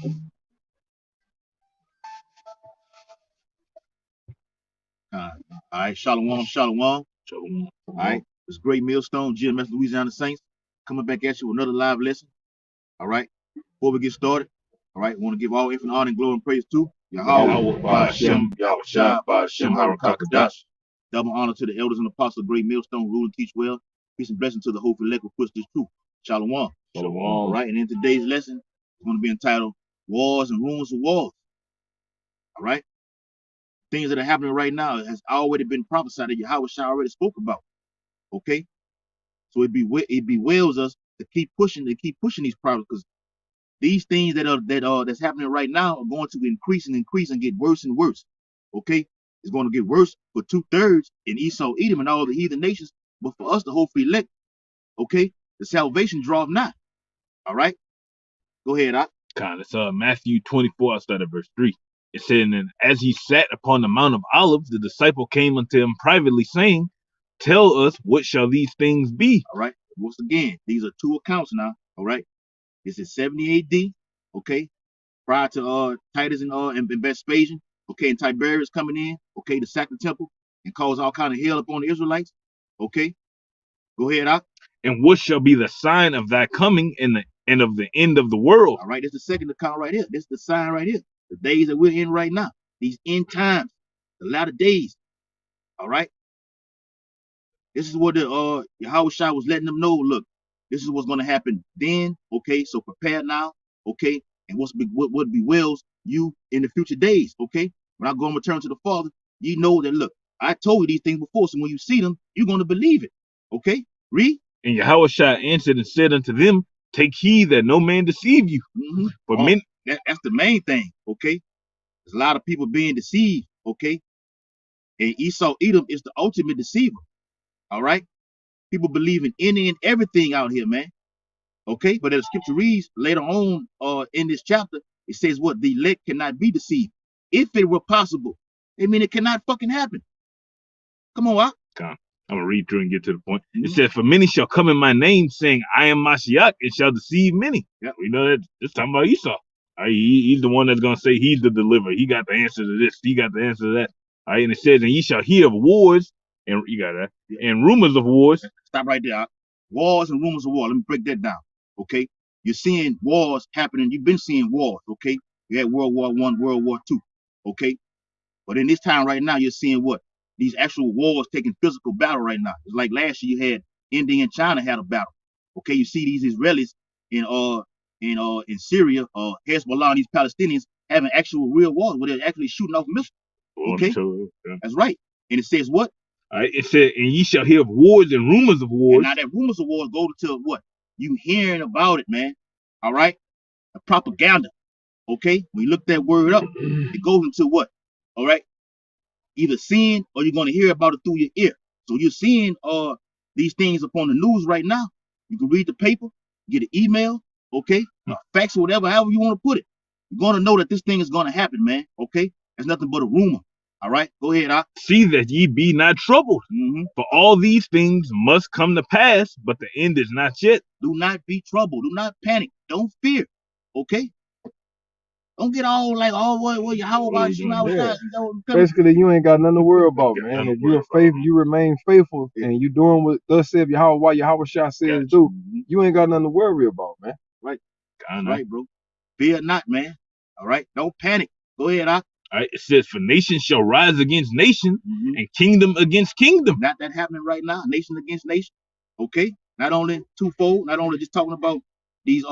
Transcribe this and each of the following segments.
All right, shalom, shalom. So, All right, it's Great Millstone, GmsLouisianaSaints, coming back at you with another live lesson. All right, before we get started, all right, we want to give all infinite honor and glory and praise to Yahweh, Ba'ashem, Yahushua, Ba'ashem, Harakakadash. Double honor to the elders and apostles of Great Millstone, rule and teach well. Peace and blessing to the hopeful elect who push this truth. Shalom. All right, and in today's lesson, it's going to be entitled Wars and Rumors of Wars. All right, things that are happening right now has already been prophesied that Yahweh already spoke about. Okay, so it bewails us to keep pushing these problems, because these things that's happening right now are going to increase and increase and get worse and worse. Okay, it's going to get worse for 2/3 in Esau, Edom, and all the heathen nations. But for us, the hopefully elect, okay, the salvation draweth nigh. All right, go ahead, Doc. it's Matthew 24. I'll start at verse 3. It said, and as he sat upon the Mount of Olives, the disciple came unto him privately, saying, tell us, what shall these things be? All right, once again, these are two accounts now. All right, this is 70 AD, okay, prior to Titus and Vespasian, okay, and Tiberius coming in, okay, to sack the temple and cause all kind of hell upon the Israelites. Okay, go ahead, Doc. And what shall be the sign of thy coming and of the end of the world? All right, this is the second account right here. This is the sign right here. The days that we're in right now, these end times, the latter days. All right, this is what the Yahweh was letting them know. Look, this is what's going to happen then. Okay, so prepare now. Okay, and what bewails you in the future days. Okay, when I go and return to the Father, you know that, look, I told you these things before, so when you see them, you're going to believe it. Okay, read. And Yahweh answered and said unto them, take heed that no man deceive you. For men, that's the main thing. Okay, there's a lot of people being deceived. Okay, and Esau, Edom is the ultimate deceiver. All right, people believe in any and everything out here, man. Okay, but as the scripture reads later on in this chapter, it says what? The elect cannot be deceived. If it were possible, I mean, it cannot fucking happen. Come on, Doc. I'm gonna read through and get to the point. It said, for many shall come in my name, saying, I am Mashiach, and shall deceive many. Yep. We know that it's talking about Esau. He's the one that's gonna say he's the deliverer. He got the answer to this. He got the answer to that. All right, and it says, and ye shall hear of wars, and you got that, and rumors of wars. Stop right there, Doc. Wars and rumors of war. Let me break that down. Okay, you're seeing wars happening. You've been seeing wars. Okay, you had World War I, World War II. Okay, but in this time right now, you're seeing what? These actual wars taking physical battle right now. It's like last year you had India and China had a battle. Okay, you see these Israelis in Syria, Hezbollah, and these Palestinians having actual real wars where they're actually shooting off missiles. Okay, that's right. And it says what? It said, and ye shall hear of wars and rumors of wars. And now that rumors of wars go to what? You hearing about it, man. All right, the propaganda. Okay, when you look that word up, it goes into what? All right, either seeing or you're going to hear about it through your ear. So you're seeing these things upon the news right now. You can read the paper, get an email, okay, fax or whatever, however you want to put it. You're going to know that this thing is going to happen, man. Okay, that's nothing but a rumor. All right, go ahead, Doc. See that ye be not troubled, for all these things must come to pass, but the end is not yet. Do not be troubled. Do not panic. Don't fear. Okay. Don't get all like, how about you? Basically, you ain't got nothing to worry about, man. If you're in faith, you remain faithful, and you doing what thus said Yahweh says do. You ain't got nothing to worry about, man. Right. Right, bro. Fear not, man. All right. Don't panic. Go ahead, Doc. All right. It says, for nation shall rise against nation, and kingdom against kingdom. Not that happening right now. Nation against nation. Okay. Not only twofold. Not only just talking about these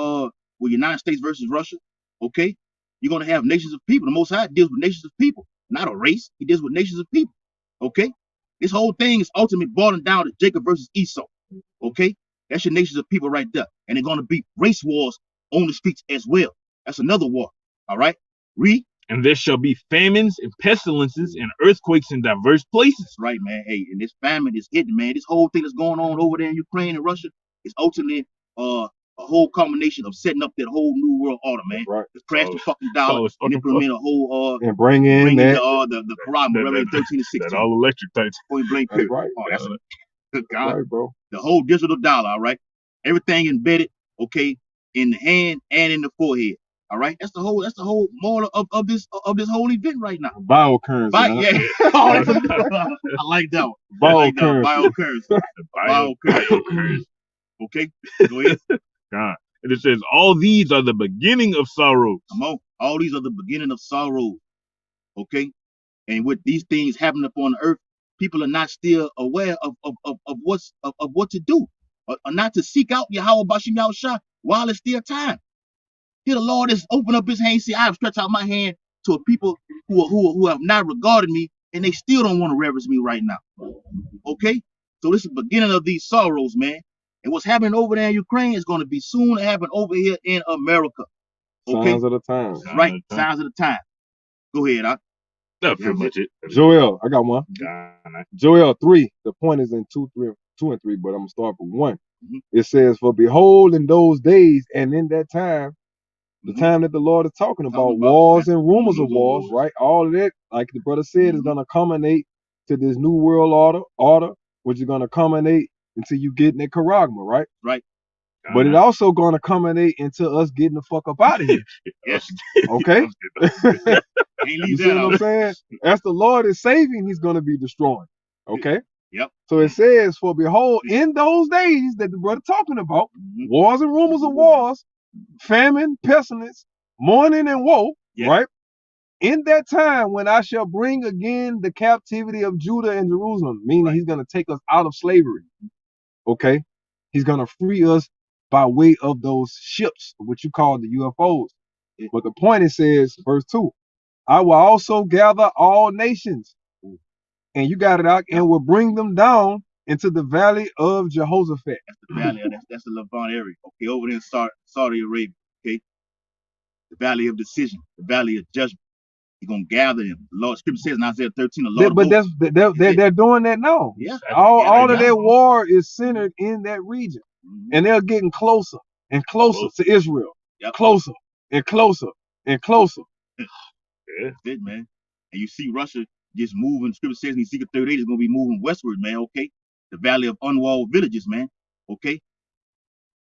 United States versus Russia. Okay. You're going to have nations of people. The Most High deals with nations of people, not a race. He deals with nations of people. Okay? This whole thing is ultimately boiling down to Jacob versus Esau. Okay? That's your nations of people right there. And they're going to be race wars on the streets as well. That's another war. All right? Read. And there shall be famines and pestilences and earthquakes in diverse places. That's right, man. Hey, and this famine is hitting, man. This whole thing that's going on over there in Ukraine and Russia is ultimately a whole combination of setting up that whole new world order, man. Right. Just crash the fucking dollar and implement a whole and bring in the Quran, Revelation 13 and 16. That all electric types. Point blank. That's right. Oh, that's good God. Right, bro. The whole digital dollar, all right. Everything embedded, okay, in the hand and in the forehead. All right, that's the whole moral of this whole event right now. Biocurrency. Yeah. I like that one. Biocurrency. Biocurrency. Okay, go ahead. God. And it says, all these are the beginning of sorrows. Come on. All these are the beginning of sorrows. Okay? And with these things happening upon the earth, people are not still aware of what to do. Or not to seek out Yahweh Bashim Yahushua while it's still time. Here the Lord is open up his hand. See, I have stretched out my hand to a people who have not regarded me, and they still don't want to reverence me right now. Okay? So this is the beginning of these sorrows, man. And what's happening over there in Ukraine is going to be soon to happen over here in America. Okay? Signs of the times. Right. Signs of the time. Go ahead, Doc. That's pretty much it. Joel, I got one. God. Joel 3. The point is in 2 and 3, but I'm gonna start from 1. It says, for behold, in those days and in that time, the time that the Lord is talking about wars and rumors of wars, right? All of that, like the brother said, is gonna culminate to this new world order, which is gonna culminate until you get in the charagma, right? Right. But it also gonna culminate into us getting the fuck up out of here. Yes. Okay? You see what I'm saying? As the Lord is saving, he's gonna be destroying. Okay? Yep. So it says, for behold, in those days that the brother talking about, wars and rumors of wars, famine, pestilence, mourning and woe, right? In that time when I shall bring again the captivity of Judah and Jerusalem, meaning he's going to take us out of slavery. Okay? He's going to free us by way of those ships, what you call the UFOs. But the point it says, verse 2, I will also gather all nations, and you got it out, and will bring them down into the valley of Jehoshaphat. That's the valley, that's the Levant area. Okay, over there in Saudi Arabia. Okay, the valley of decision, the valley of judgment. He's gonna gather them. The Lord, Scripture says in Isaiah 13, the Lord. But they're doing that now. Yeah. All of their war is centered in that region, and they're getting closer and closer to Israel. Yep. Closer and closer and closer. That's it, man. And you see Russia just moving. Scripture says in Ezekiel 38 is gonna be moving westward, man. Okay, the valley of unwalled villages, man. Okay,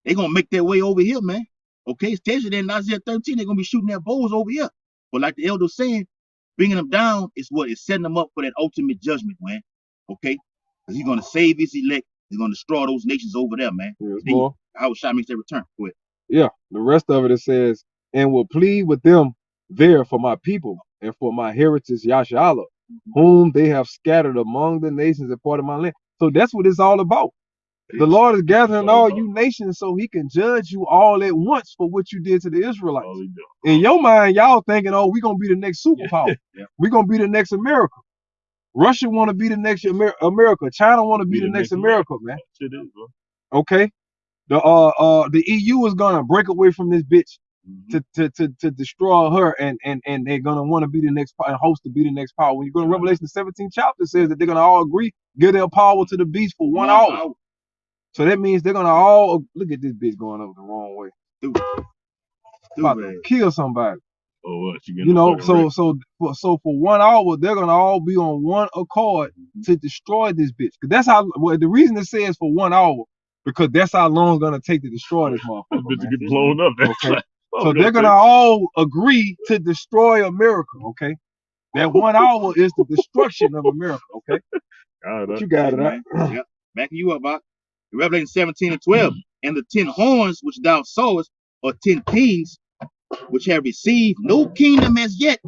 they're gonna make their way over here, man. Okay, it's tension in Isaiah 13. They're gonna be shooting their bows over here. But like the elder saying, bringing them down is what is setting them up for that ultimate judgment, man. Okay, because he's gonna save his elect. He's gonna destroy those nations over there, man. How shall makes their return? Go ahead. Yeah, the rest of it says, and will plead with them there for my people and for my heritage Yashala, whom they have scattered among the nations and part of my land. So that's what it's all about. The Lord is gathering all you nations so he can judge you all at once for what you did to the Israelites. In your mind, y'all thinking, oh, we're going to be the next superpower. We're going to be the next America. Russia want to be the next America. China want to be the next America, man. Okay? The EU is going to break away from this bitch to destroy her, and they're going to want to be the next and host to be the next power. When you go to Revelation 17 chapter, it says that they're going to all agree, give their power to the beast for 1 hour. So that means they're gonna all look at this bitch going up the wrong way. About to kill somebody. Oh, you know, so for 1 hour they're gonna all be on one accord to destroy this bitch. Cause that's how. Well, the reason it says for 1 hour because that's how long it's gonna take to destroy this motherfucker. This bitch get blown up. Okay. So they're gonna all agree to destroy America. Okay. That 1 hour is the destruction of America. Okay. But you got it, right? Yep. Backing you up, Bob. Revelation 17 and 12, and the 10 horns which thou sawest are 10 kings, which have received no kingdom as yet,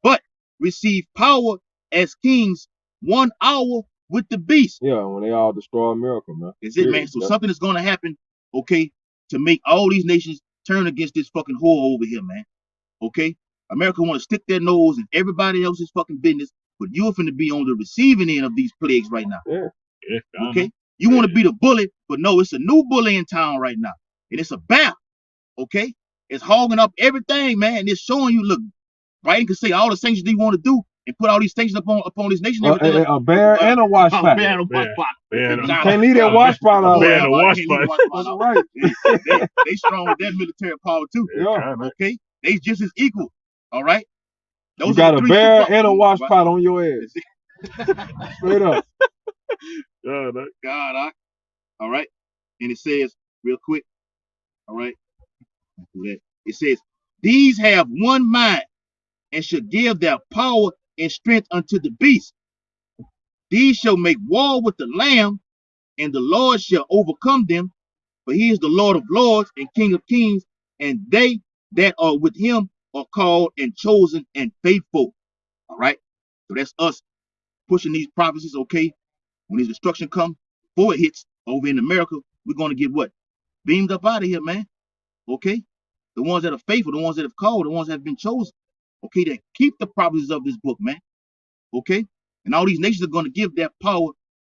but receive power as kings 1 hour with the beast. Yeah, when they all destroy America, man. Is it, man? So something is going to happen, okay, to make all these nations turn against this fucking whore over here, man. Okay? America want to stick their nose in everybody else's fucking business, but you're finna be on the receiving end of these plagues right now. Okay? You want to be the bully, but no, it's a new bully in town right now. And it's a bear, okay? It's hogging up everything, man. And it's showing you, look, Biden can say all the sanctions they want to do and put all these sanctions upon this nation. A bear and a wash pot. Bear and a wash pot. Can't leave that wash pot out. Bear and a wash pot. That's right. They strong with that military power too. Yeah. Okay? They just as equal, all right? Those you got a bear and a wash pot on your ass. Straight up. God, all right. And it says real quick, all right. It says, These have one mind, and shall give their power and strength unto the beast. These shall make war with the Lamb, and the Lord shall overcome them, for he is the Lord of lords and King of kings, and they that are with him are called and chosen and faithful. All right, so that's us pushing these prophecies. Okay, when this destruction comes, before it hits over in America, we're going to get what? Beamed up out of here, man. Okay, the ones that are faithful, the ones that have called, the ones that have been chosen. Okay, that keep the prophecies of this book, man. Okay, and all these nations are going to give their power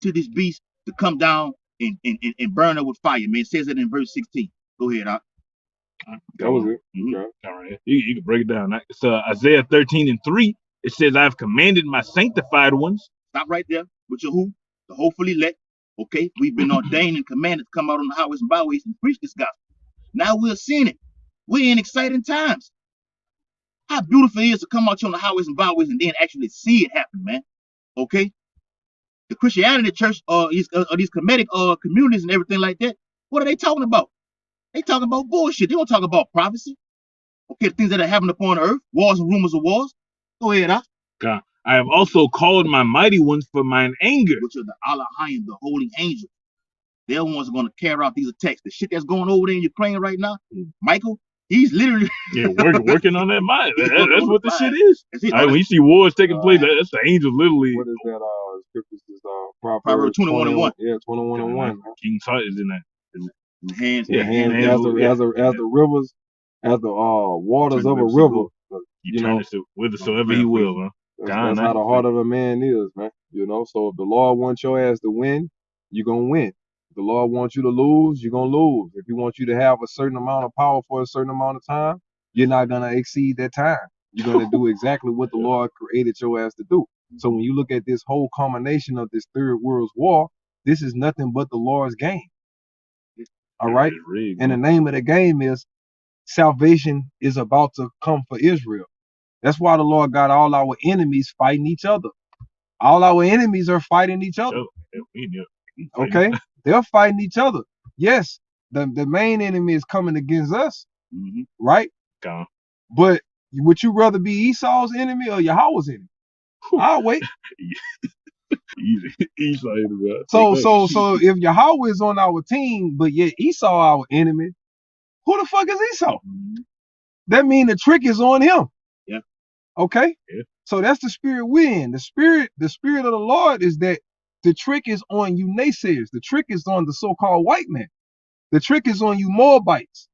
to this beast to come down and burn up with fire, man. It says that in verse 16. Go ahead, Doc. That was it. Okay. All right. You can break it down. It's Isaiah 13:3. It says, I've commanded my sanctified ones. Stop right there with your who? The hopefully elect. Okay, we've been ordained and commanded to come out on the highways and byways and preach this gospel. Now we're seeing it. We're in exciting times. How beautiful it is to come out here on the highways and byways and then actually see it happen, man. Okay? The Christianity church these Kemetic communities and everything like that, what are they talking about? They talking about bullshit. They don't talk about prophecy. Okay, the things that are happening upon earth, wars and rumors of wars. Go ahead, God. I have also called my mighty ones for mine anger. Which are the Allahayim, the holy angels. They're the ones who are going to carry out these attacks. The shit that's going over there in Ukraine right now, Michael, he's literally working on that mind. That's what this shit is. When you see wars taking place, that's the angels literally. What is that? Scriptures is Proverbs 21:1. Yeah, 21:1. King's heart is in that. The hands, as the rivers, as the waters of a river. You turn it to whithersoever he will, man. That's how the heart of a man is, man. You know, so if the Lord wants your ass to win, you're gonna win. If the Lord wants you to lose, you're gonna lose. If he wants you to have a certain amount of power for a certain amount of time, you're not gonna exceed that time. You're gonna do exactly what the Lord created your ass to do. So when you look at this whole combination of this third world's war, this is nothing but the Lord's game. All right. And the name of the game is salvation is about to come for Israel. That's why the Lord got all our enemies fighting each other. All our enemies are fighting each other. Okay? They're fighting each other. Yes, the main enemy is coming against us, right? But would you rather be Esau's enemy or Yahweh's enemy? I'll wait. Esau enemy. So if Yahweh is on our team, but yet Esau our enemy, who the fuck is Esau? That means the trick is on him. Yeah. Okay. Yeah. So that's the spirit we're in. The spirit of the Lord is that the trick is on you naysayers. The trick is on the so-called white man. The trick is on you Moabites.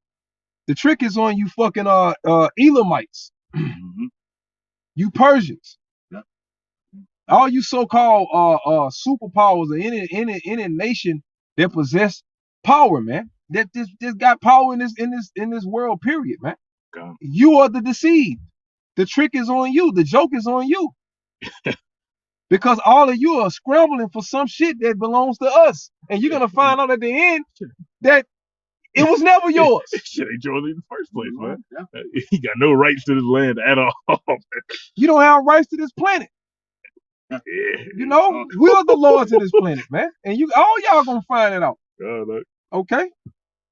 The trick is on you fucking Elamites. You Persians. Yeah. All you so-called superpowers or any nation that possess power, man. That just got power in this world, period, man. God. You are the deceived. The trick is on you. The joke is on you. Because all of you are scrambling for some shit that belongs to us. And you're gonna find out at the end that it was never yours. Shit ain't yours in the first place, man. Yeah. He got no rights to this land at all. You don't have rights to this planet. Yeah. You know, we're the lords of this planet, man. And all y'all gonna find it out. Okay?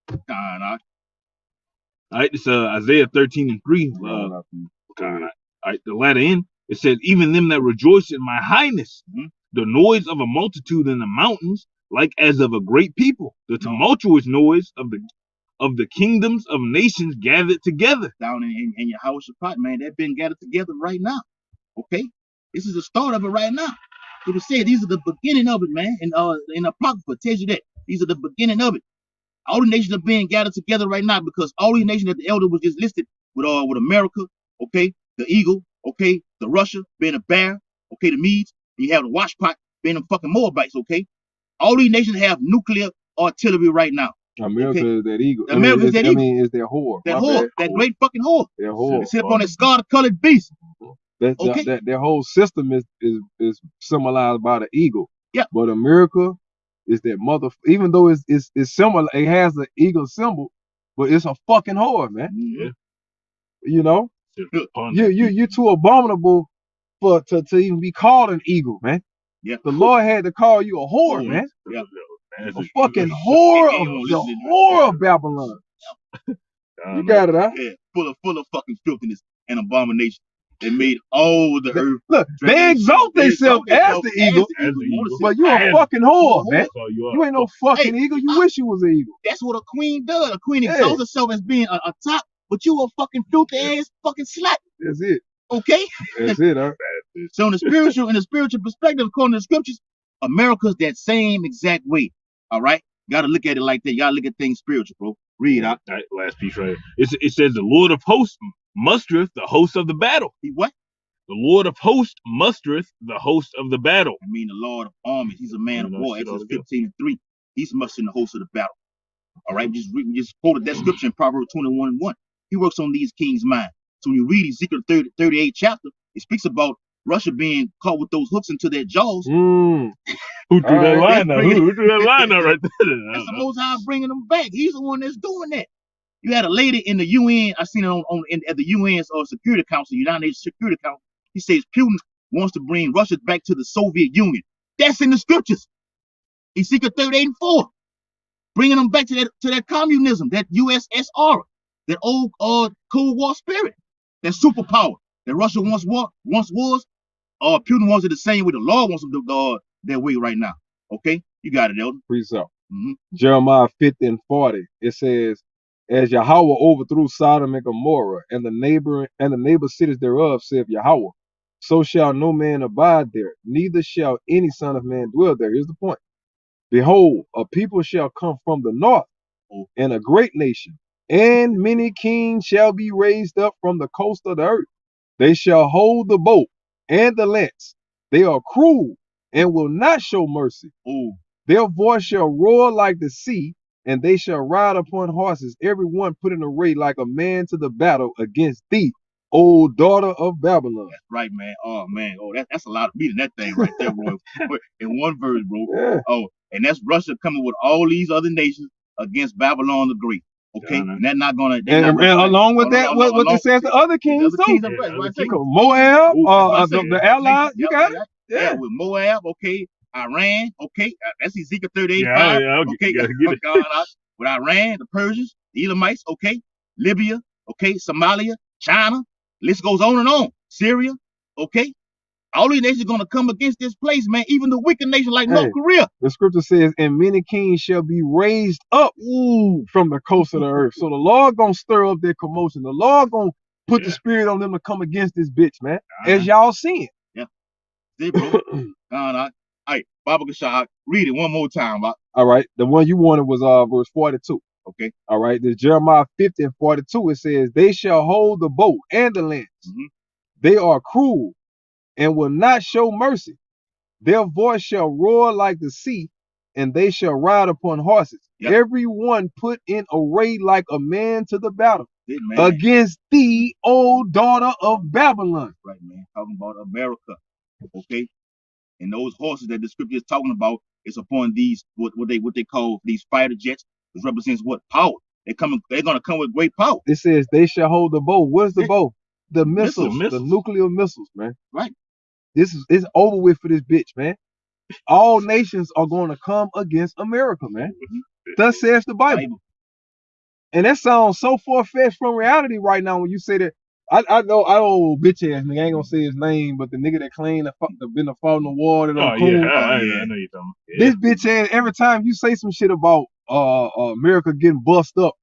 All right, it's Isaiah 13:3. All right, the latter end, it says, even them that rejoice in my highness, the noise of a multitude in the mountains, like as of a great people, the tumultuous noise of the kingdoms of nations gathered together. Down in your house, man, they've been gathered together right now. Okay? This is the start of it right now. So to say these are the beginning of it, man. And in Apocrypha tells you that these are the beginning of it. All the nations are being gathered together right now because all these nations that the elder was just listed with America, okay, the eagle, okay, the Russia being a bear, okay, the Medes, you have the washpot being the fucking Moabites, okay. All these nations have nuclear artillery right now. America is that eagle. America is that eagle. It's their whore. That whore, that great fucking whore. Their whore. They sit up on that scarlet-colored beast. Their whole system is symbolized by the eagle. Yeah. But America is that mother. Even though it's similar, it has the eagle symbol, but it's a fucking whore, man. Yeah. You know, you're too abominable to even be called an eagle, man. Yeah. The Lord had to call you a whore, man. Yeah. A fucking whore of Babylon. You got it, huh? Yeah. full of fucking filthiness and abomination. They made all the earth. Look, they exalt themselves as the eagle, but you a fucking whore, man. You ain't no fucking eagle. You wish you was an eagle. That's what a queen does. A queen exalts herself as being a top, but you a fucking filthy ass fucking slut. That's it. Okay? That's it, huh? So in the spiritual perspective, according to the scriptures, America's that same exact way. All right? Gotta look at it like that. You gotta look at things spiritual, bro. Read out. Right, last piece right here. It says the Lord of hosts mustereth the host of the battle. He what? The Lord of hosts mustereth the host of the battle. I mean the Lord of armies. He's a man of war. Exodus 15:3. He's mustering the host of the battle. All right, we just quoted that scripture in Proverbs 21:1. He works on these kings' mind. So when you read Ezekiel 38 chapter, it speaks about Russia being caught with those hooks into their jaws. Who threw that line out? Who threw that line out right there? That's the Most High bringing them back. He's the one that's doing that. You had a lady in the UN. I seen it at the UN's Security Council, United Nations Security Council. He says Putin wants to bring Russia back to the Soviet Union. That's in the scriptures. Ezekiel 38:4. Bringing them back to that communism, that USSR, that old Cold War spirit, that superpower that Russia once was. Putin wants it the same way the Lord wants them to that way right now. Okay, you got it, Elder. Precept. Jeremiah 50:40. It says, "As Yahweh overthrew Sodom and Gomorrah and the neighbor cities thereof, saith Yahweh, so shall no man abide there, neither shall any son of man dwell there." Here's the point. "Behold, a people shall come from the north, and a great nation, and many kings shall be raised up from the coast of the earth. They shall hold the bow and the lance. They are cruel and will not show mercy. Their voice shall roar like the sea, and they shall ride upon horses, every one put in array like a man to the battle against thee, O daughter of Babylon." That's right, man. Oh, man. Oh, that's a lot of meat in that thing right there, bro. In one verse, bro. Yeah. Oh, and that's Russia coming with all these other nations against Babylon the Great. Okay, and they're not gonna. And along with that, what it says the other kings too. Moab, the allies. You got it. Yeah, with Moab. Okay, Iran. Okay, that's Ezekiel 38:5. Yeah, okay, with Iran, the Persians, the Elamites. Okay, Libya. Okay, Somalia, China. List goes on and on. Syria. Okay. All these nations are going to come against this place, man. Even the wicked nation like North Korea. The scripture says, "And many kings shall be raised up from the coast of the earth." So the Lord going to stir up their commotion. The Lord going to put the spirit on them to come against this bitch, man. As y'all seeing. Yeah. See, bro. All right, Baba Gashah, read it one more time, Bob. All right. The one you wanted was verse 42. Okay. All right. There's Jeremiah 50:42. It says, "They shall hold the bow and the lance. They are cruel and will not show mercy. Their voice shall roar like the sea, and they shall ride upon horses. Every one put in array like a man to the battle against thee, O daughter of Babylon." Right, man. Talking about America. Okay. And those horses that the scripture is talking about is upon these what they call these fighter jets, which represents what? Power. They're gonna come with great power. It says they shall hold the bow. What's the bow? The missiles, the nuclear missiles, man. Right. It's over with for this bitch, man. All nations are going to come against America, man. Thus says the Bible. And that sounds so far-fetched from reality right now when you say that. I know bitch ass nigga, I ain't gonna say his name, but the nigga that claimed to been a fault in the war that I know you're talking. This bitch ass, every time you say some shit about America getting bust up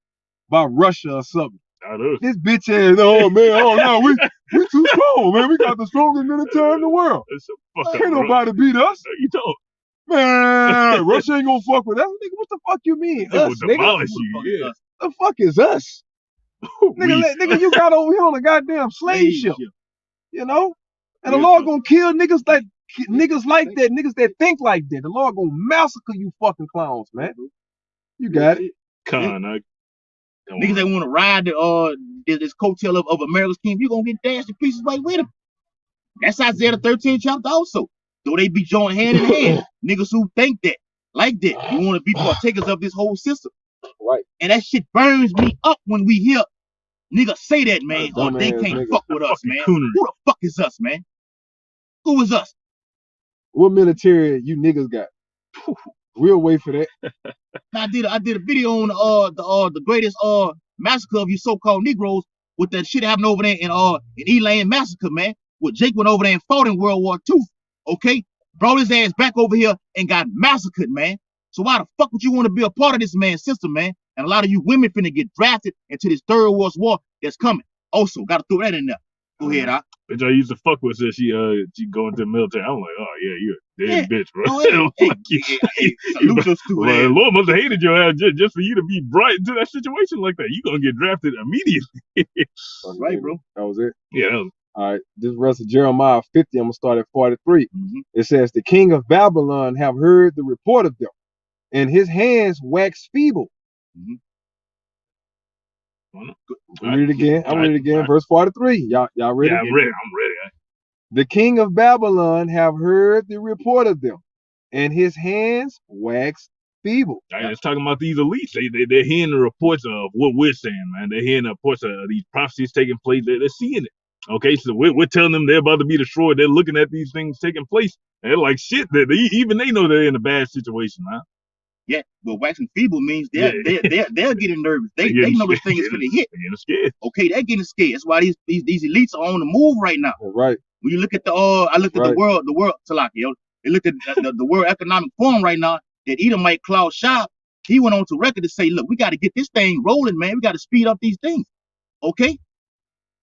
by Russia or something, this bitch ass, oh man, oh no, we too strong, man. We got the strongest military in the world. Ain't nobody beat us. You told. Man, Russia ain't gonna fuck with us. Nigga, what the fuck you mean? They will demolish you. The fuck is us? Nigga, you got over here on a goddamn slave ship. You know? And the Lord gonna kill niggas like that, niggas that think like that. The Lord gonna massacre you fucking clowns, man. You got it. Niggas that want to ride this coattail of America's king, you gonna get dashed to pieces right with them. That's Isaiah 13 chapter also. Though they be joined hand in hand, niggas who think that, like that, you want to be partakers of this whole system. Right. And that shit burns me up when we hear niggas say that, man. Oh, they can't fuck with us, man. Who the fuck is us, man? Who is us? What military you niggas got? We'll wait for that. I did a video on the greatest massacre of you so-called Negroes with that shit happening over there in Elan Massacre, man. Where Jake went over there and fought in World War II. Okay? Brought his ass back over here and got massacred, man. So why the fuck would you want to be a part of this man's system, man? And a lot of you women finna get drafted into this third world war that's coming. Also, gotta throw that in there. Go ahead, Doc. Bitch, I used to fuck with her. She go into the military. I'm like, oh yeah, you're a dead bitch, bro. Oh, salute your stupid ass. Lord must have hated your ass just for you to be brought into that situation like that. You gonna get drafted immediately. Right, bro. That was it. Yeah. That was... All right. This rest of Jeremiah 50. I'm gonna start at 43. It says, "The king of Babylon have heard the report of them, and his hands wax feeble." Read it again. I'll read it again. Verse 43. Y'all ready? Yeah, I'm ready. I'm ready. "The king of Babylon have heard the report of them, and his hands wax feeble." It's talking about these elites. They're hearing the reports of what we're saying, man. They're hearing the reports of these prophecies taking place. They're seeing it. Okay, so we're telling them they're about to be destroyed. They're looking at these things taking place. And they're like, shit, even they know they're in a bad situation, man. Yeah, but waxing feeble means they're getting nervous. They know this thing is gonna hit. They're getting scared. Okay, they're getting scared. That's why these elites are on the move right now. Right. When you look at I looked at the world, Talaki, they looked at the World Economic Forum right now. That Edomite Klaus Schwab, he went on to record to say, look, we got to get this thing rolling, man. We got to speed up these things. Okay?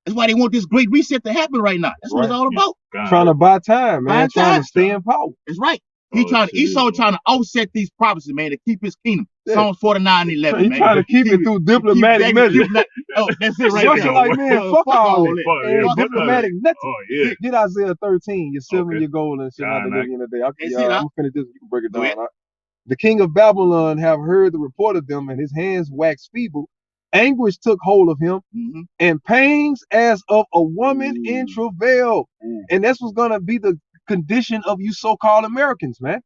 That's why they want this great reset to happen right now. That's what it's all about. Trying to buy time, man. Trying to stay in power. That's right. Esau trying to offset these prophecies, man, to keep his kingdom. Psalms 49:11, man. He's trying to keep it through diplomatic measures. Oh, that's it right there. Like, man, fuck all that. Diplomatic nothing. Oh, yeah. Get Isaiah 13, your silver, your gold, and shit out the end of the day. I'm gonna finish this. You can break it down. "The king of Babylon have heard the report of them, and his hands wax feeble. Anguish took hold of him, and pains as of a woman in travail." And that's what's gonna be the condition of you so-called Americans, man.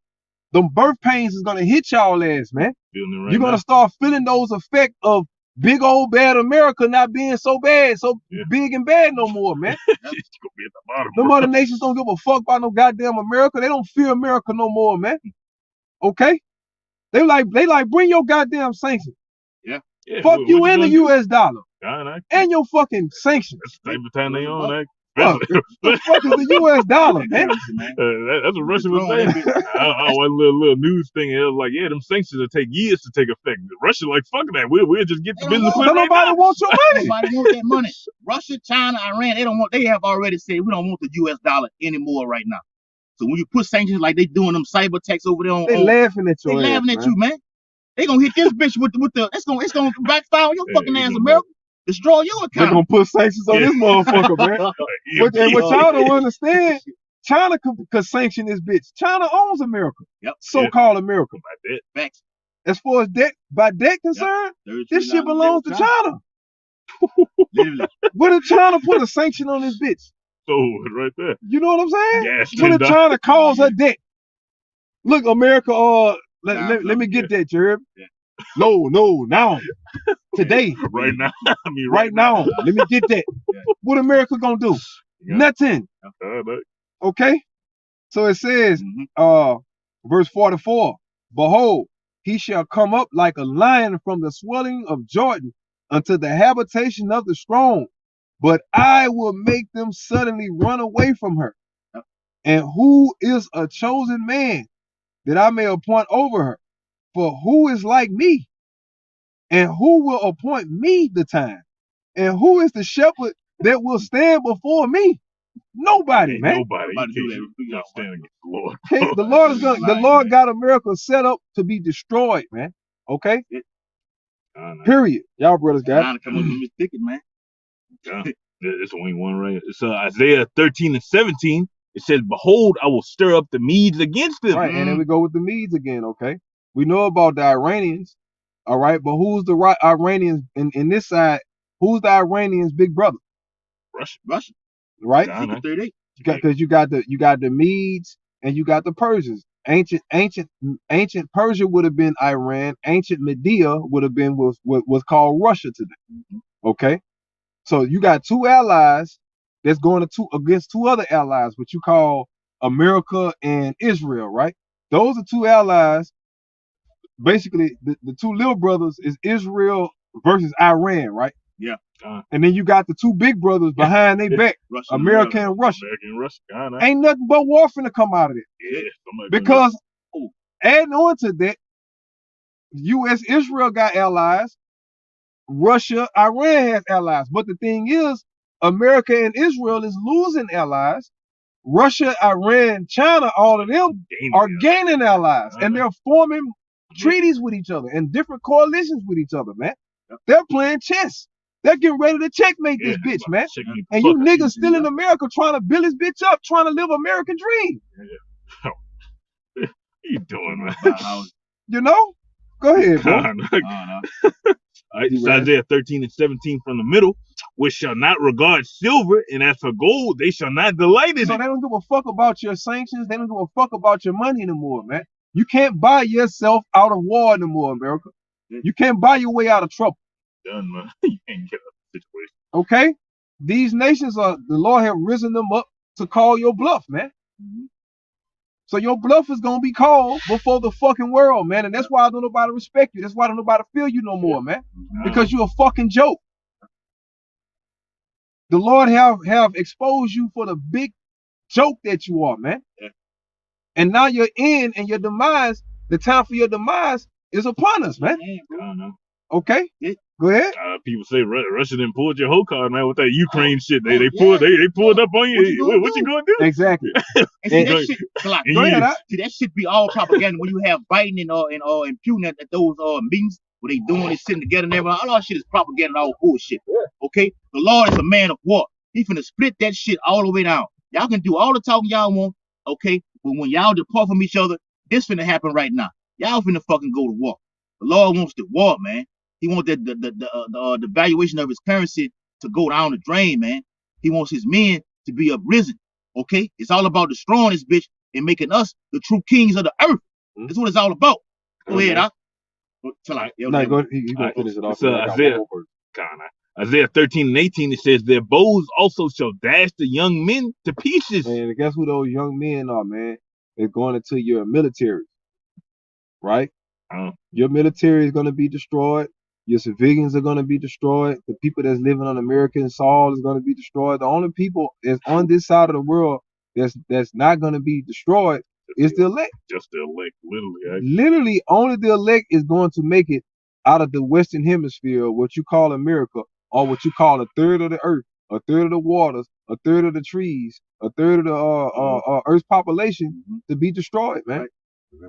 The birth pains is gonna hit y'all ass, man. You're gonna start feeling those effects of big old bad America not being so bad, so big and bad no more, man. No other nations don't give a fuck about no goddamn America. They don't fear America no more, man. Okay? They like bring your goddamn sanctions. Yeah, fuck you and the US dollar. And your fucking sanctions. That's the type of time they on, Fuck is the US dollar, man? That's what Russia was saying. I watched a little news thing, and it was like, yeah, them sanctions will take years to take effect. Russia like, fuck that. We'll just get the business. Nobody wants your money. Nobody wants that money. Russia, China, Iran, they have already said we don't want the US dollar anymore right now. So when you put sanctions like they doing them cyber attacks over there, they laughing at you. They laughing at you, man. They gonna hit this bitch with the it's gonna backfire on your fucking ass, America. Destroy your account. They're gonna put sanctions on this motherfucker, man. What y'all don't understand, China could sanction this bitch. China owns America. So-called America. By debt. Facts. As far as debt concerned, this shit belongs to China. What did China put a sanction on this bitch? So right there. You know what I'm saying? Yes, what did China cause her debt? Look, America, let me get that, Jerry. No, now. Today. Right now. Right now. Let me get that. What America gonna do? Nothing. Okay? So it says, verse 44, "Behold, he shall come up like a lion from the swelling of Jordan unto the habitation of the strong, but I will make them suddenly run away from her. And who is a chosen man that I may appoint over her? For who is like me? And who will appoint me the time? And who is the shepherd that will stand before me? Nobody, man. Nobody do that. Stand against the Lord. Okay, the Lord got America set up to be destroyed, man. Okay? Period. Y'all brothers got it. Come up with this ticket, man. It's only one right. It's Isaiah 13:17. It says, "Behold, I will stir up the Medes against them." Right, and then we go with the Medes again, okay? We know about the Iranians, all right? But who's the Iranians in this side? Who's the Iranians' big brother? Russia. Right? Because you got the Medes and you got the Persians. Ancient Persia would have been Iran. Ancient Media would have been what's called Russia today. Okay? So you got two allies that's going against two other allies, what you call America and Israel, right? Those are two allies. Basically, the two little brothers is Israel versus Iran, right? Yeah. And then you got the two big brothers behind their back, America and Russia. Ain't nothing but war finna come out of it. Yeah, because adding on to that, U.S. Israel got allies. Russia, Iran has allies. But the thing is, America and Israel is losing allies. Russia, Iran, China, all of them are gaining allies. And they're forming treaties with each other and different coalitions with each other, man. They're playing chess. They're getting ready to checkmate this bitch, man. And you niggas still in America trying to build this bitch up, trying to live American dream. What you doing, man? You know? Go ahead, bro. It's Isaiah 13 and 17 from the middle, which shall not regard silver, and as for gold, they shall not delight in So it. they don't give a fuck about your sanctions. They don't give a fuck about your money anymore, man. You can't buy yourself out of war anymore, America. You can't buy your way out of trouble. Done, man. You can't get out of the situation. Okay? These nations are, the Lord have risen them up to call your bluff, man. So your bluff is gonna be called before the fucking world, man. And that's why don't nobody respect you. That's why don't nobody feel you no more, man. Because you're a fucking joke. The Lord have exposed you for the big joke that you are, man. And now you're in, and your demise, the time for your demise is upon us, man. Okay? Go ahead. People say Russia didn't pull your whole card, man, with that Ukraine shit. They pulled up on you. What you gonna do? Exactly. See, that shit be all propaganda when you have Biden and Putin at those meetings where they doing this sitting together and everything. All that shit is propaganda, all bullshit. Okay? The Lord is a man of war. He finna split that shit all the way down. Y'all can do all the talking y'all want, okay? But when y'all depart from each other, this finna happen right now. Y'all finna fucking go to war. The Lord wants the war, man. He wants the valuation of his currency to go down the drain, man. He wants his men to be uprisen. Okay? It's all about destroying this bitch and making us the true kings of the earth. That's what it's all about. Go ahead, Doc. Isaiah 13 and 18, it says, their bows also shall dash the young men to pieces. And guess who those young men are, man? They're going into your military, right? Your military is going to be destroyed. Your civilians are going to be destroyed. The people that's living on American soil is going to be destroyed. The only people that's on this side of the world that's not going to be destroyed is the elect. Just the elect, literally. Literally, only the elect is going to make it out of the Western Hemisphere, what you call America, or what you call a third of the earth, a third of the waters, a third of the trees, a third of the Earth's population to be destroyed, man. Right.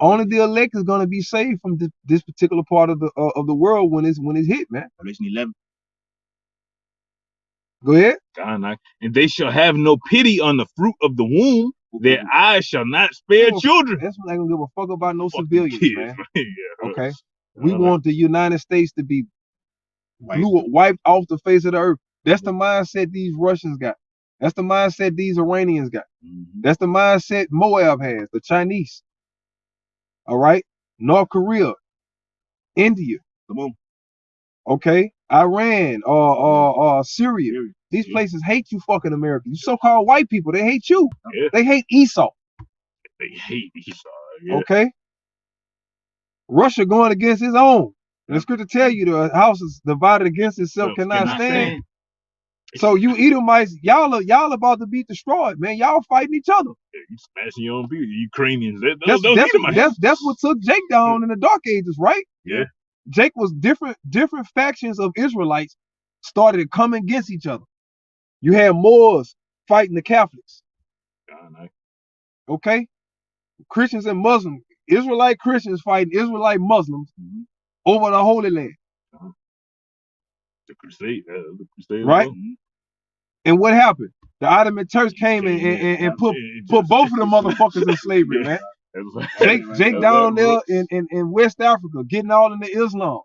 Only the elect is going to be saved from this particular part of the world when it's hit, man. Revelation 11. Go ahead. And they shall have no pity on the fruit of the womb. Their eyes shall not spare children. That's what they gonna give a fuck about no civilians, kids, man. Okay. We want the United States to be wiped off the face of the earth. That's the mindset these Russians got. That's the mindset these Iranians got. That's the mindset Moab has, the Chinese. All right, North Korea, India, come on, okay, Iran, Syria. These places hate you, fucking Americans. You so-called white people, they hate you. They hate Esau. They hate Esau. Okay. Russia going against his own. And the scripture tell you the house is divided against itself cannot stand. So you Edomites, y'all about to be destroyed, man. Y'all fighting each other. You smashing your own people, Ukrainians. That's what took Jake down in the Dark Ages, right? Yeah. Jake was different factions of Israelites started to come against each other. You had Moors fighting the Catholics. Okay? Christians and Muslims, Israelite Christians fighting Israelite Muslims over the Holy Land. The crusade, right? And what happened? The Ottoman Turks came and put both of them motherfuckers in slavery, man. Jake down there in West Africa, getting all into Islam,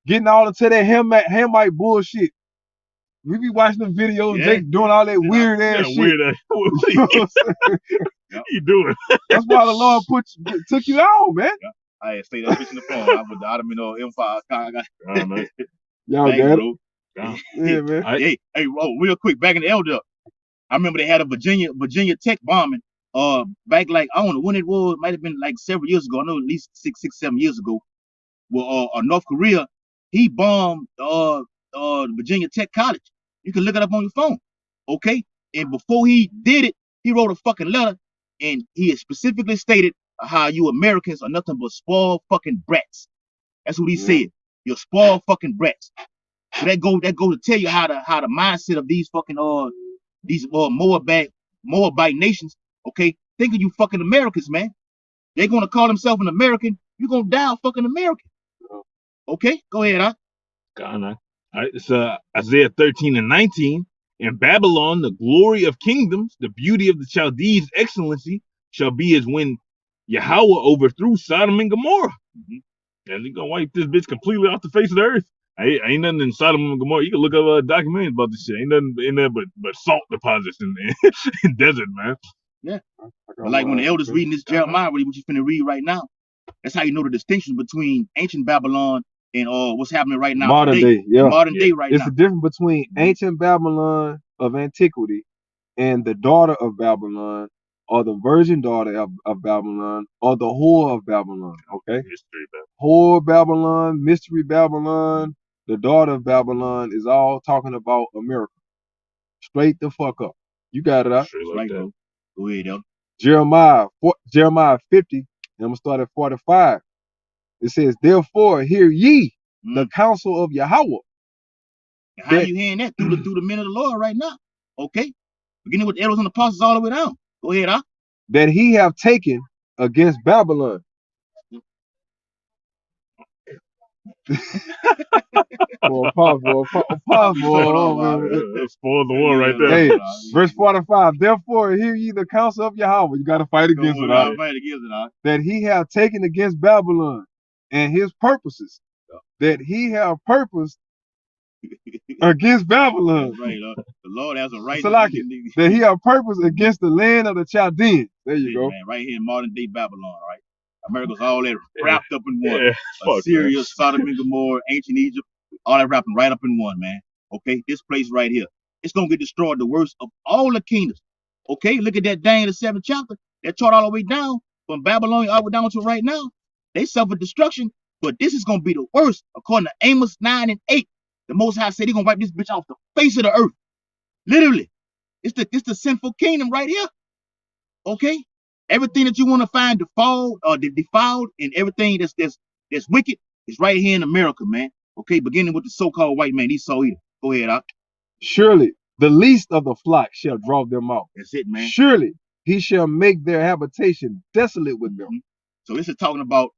getting all into that Hamite bullshit. We be watching the videos, Jake doing all that weird ass shit. What you doing? That's why the Lord took you out, man. I say that bitch in the phone. I with the Ottoman Empire. Y'all got it. Yeah, man. Hey, real quick, back in the Elder, I remember they had a Virginia Tech bombing. Back like I don't know when it was. Might have been like several years ago. I know at least 6, 7 years ago. Well, North Korea, he bombed Virginia Tech College. You can look it up on your phone. Okay? And before he did it, he wrote a fucking letter, and he specifically stated how you Americans are nothing but spoiled fucking brats. That's what he said. You're spoiled fucking brats. So that go to tell you how the mindset of these fucking these Moabite nations, okay? Think of you fucking Americans, man. They're gonna call themselves an American. You're gonna die a fucking American. Okay, go ahead, huh? All right, it's Isaiah 13:19. In Babylon, the glory of kingdoms, the beauty of the Chaldees' excellency shall be as when Yahweh overthrew Sodom and Gomorrah. And he's gonna wipe this bitch completely off the face of the earth. Ain't nothing in Sodom and Gomorrah. You can look up documentaries about this shit. Ain't nothing in there but salt deposits in desert, man. Yeah. But like when the elders reading this Jeremiah, what you finna read right now, that's how you know the distinction between ancient Babylon and what's happening right now. Modern today. day, yeah. Modern day right It's now. the difference between ancient Babylon of antiquity and the daughter of Babylon, or the virgin daughter of Babylon, or the whore of Babylon. Okay? History, Whore Babylon, mystery Babylon, the daughter of Babylon is all talking about America. Straight the fuck up. You got it out. Right, bro. Go ahead, yo. Jeremiah 50, and I'm gonna start at 45. It says, therefore hear ye the counsel of Yahweh. How you hearing that? Through the men of the Lord right now. Okay? Beginning with the elders and apostles all the way down. Go ahead, huh? That he have taken against Babylon. Pause. Spoil the war right there. Hey, verse 45. Therefore hear ye the counsel of Yahweh. You gotta fight against it. Fight against it. That he have taken against Babylon and his purposes. That he have purposed against Babylon. Right, the Lord has a right. That he have purpose against the land of the Chaldeans. There you go. Man, right here in modern day Babylon, right? America's all that wrapped up in one. Yeah, Assyria, Sodom and Gomorrah, ancient Egypt, all that wrapping right up in one, man. Okay, this place right here, it's gonna get destroyed. The worst of all the kingdoms. Okay, look at that Daniel the 7th chapter. That chart all the way down from Babylon all the way down to right now. They suffered destruction, but this is gonna be the worst according to Amos 9 and 8. The Most High said He's gonna wipe this bitch off the face of the earth. Literally, it's the sinful kingdom right here. Okay, everything that you want to find defiled and everything that's wicked is right here in America, man. Okay, beginning with the so-called white man, Esau either. Go ahead, Doc. Surely the least of the flock shall draw them out. That's it, man. Surely he shall make their habitation desolate with them. So this is talking about,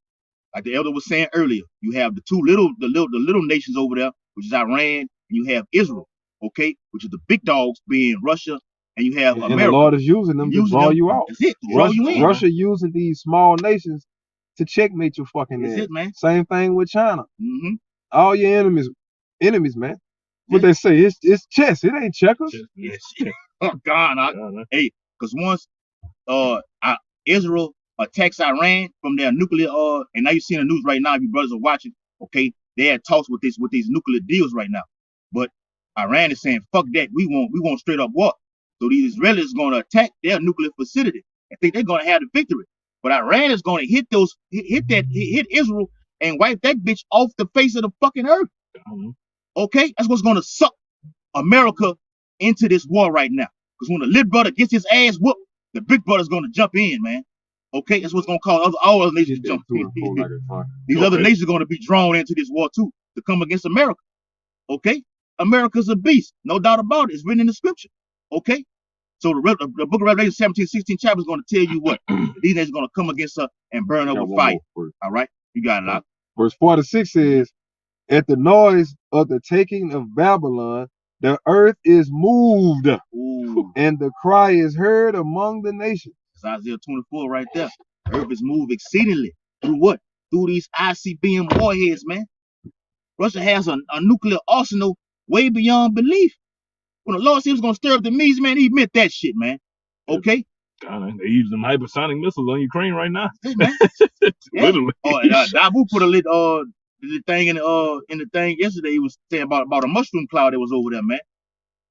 like the elder was saying earlier, you have the little nations over there, which is Iran, and you have Israel, okay, which is the big dogs being Russia, and you have America. And the Lord is using them to draw you out. That's it. Draw you in. Russia using these small nations to checkmate your fucking ass. That's it, man. Same thing with China. All your enemies, man. What they say, it's chess. It ain't checkers. Yes. Oh God, hey, because once Israel attacks Iran from their nuclear and now you see in the news right now, if your brothers are watching, okay, they had talks with these nuclear deals right now. But Iran is saying, fuck that, we want straight up war. So these Israelis are gonna attack their nuclear facility. I think they're gonna have the victory. But Iran is gonna hit Israel and wipe that bitch off the face of the fucking earth. Okay, that's what's gonna suck America into this war right now. Because when the little brother gets his ass whooped, the big brother's gonna jump in, man. Okay, that's what's gonna cause all other nations to jump in. These other nations are gonna be drawn into this war too to come against America. Okay, America's a beast, no doubt about it. It's written in the scripture. Okay, so the book of Revelation 17-16 chapter is gonna tell you what these nations are gonna come against us and burn up with fire. All right, you got it out. Verse 46 says, at the noise of the taking of Babylon, the earth is moved. And the cry is heard among the nations. It's Isaiah 24 right there. The earth is moved exceedingly. Through what? Through these ICBM warheads, man. Russia has a nuclear arsenal way beyond belief. When the Lord said he was going to stir up the Medes, man, he meant that shit, man. Okay? God, they use them hypersonic missiles on Ukraine right now. Hey, man. Literally. Dabu put the thing in the thing yesterday. He was saying about a mushroom cloud that was over there, man.